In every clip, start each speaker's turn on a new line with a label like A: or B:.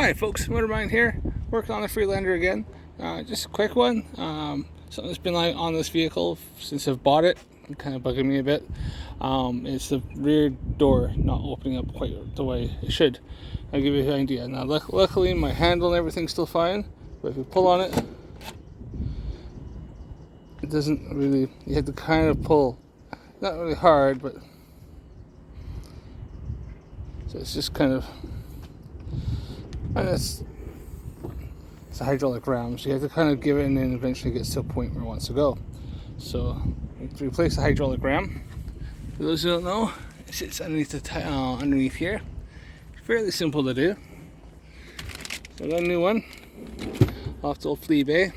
A: Hi folks, Motormind here, working on the Freelander again. Just a quick one. Something that's been on this vehicle since I've bought it, kind of bugging me a bit. It's the rear door not opening up quite the way it should. I'll give you an idea. Now luckily my handle and everything's still fine, but if you pull on it, it doesn't really, you have to kind of pull, not really hard, but so it's just kind of, and it's a hydraulic ram, so you have to kind of give it and then eventually gets to a point where it wants to go. So to replace the hydraulic ram, for those who don't know, it sits underneath underneath here. It's fairly simple to do. So I got a new one off the old flea bay.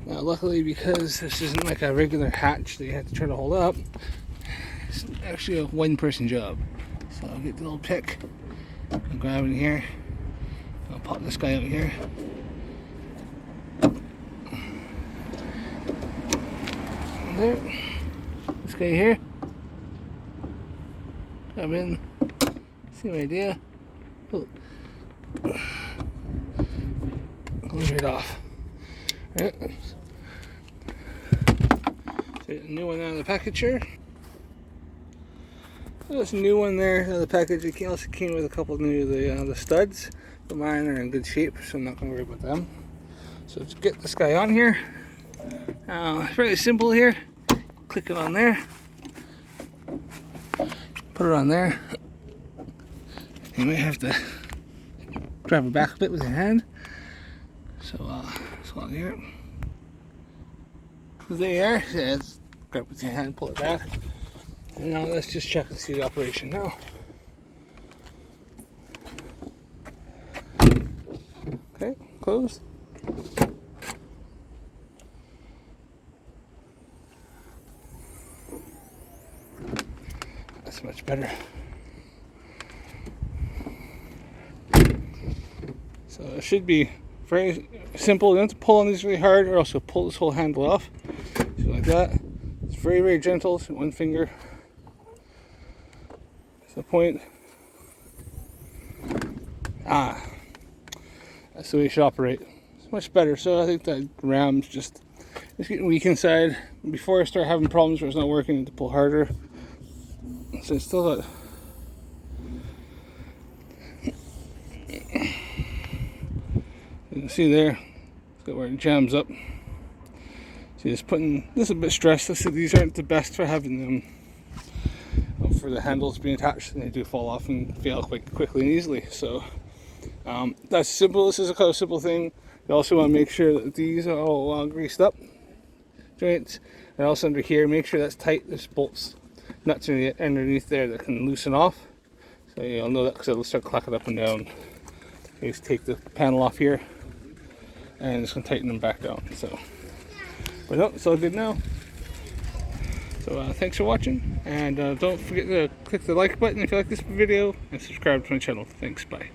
A: Now luckily, because this isn't like a regular hatch that you have to try to hold up, it's actually a one-person job. So I'll get the little pick and grab it in here. I'll pop this guy out here. And there. This guy here. Come in. Same idea. Oh. Close it off. Right. Take a new one out of the package here. There's a new one there out of the package. It also came with a couple of new the studs. But mine are in good shape, so I'm not going to worry about them. So let's get this guy on here. It's very simple here. Click it on there. Put it on there. You may have to grab it back a bit with your hand. So on here. There you are. Yeah, let's grab it with your hand, pull it back. And now let's just check and see the operation now. Okay, closed. That's much better. So it should be very simple. You don't have to pull on these really hard, or else you'll pull this whole handle off. So like that. It's very, very gentle. So one finger. That's the point. That's the way you should operate. It's much better. So I think that ram's just it's getting weak inside. Before I start having problems where it's not working, I need to pull harder. So it's still got. You can see there, it's got where it jams up. See, it's putting this is a bit stressed. These aren't the best for having them for the handles being attached, and they do fall off and fail quite quickly and easily. So. That's simple. This is a kind of simple thing. You also want to make sure that these are all greased up joints, and also under here, make sure that's tight. There's bolts, nuts underneath there that can loosen off. So you'll know that because it'll start clacking up and down. You just take the panel off here, and it's going to tighten them back down. So, but no, it's all good now. So thanks for watching, and don't forget to click the like button if you like this video, and subscribe to my channel. Thanks. Bye.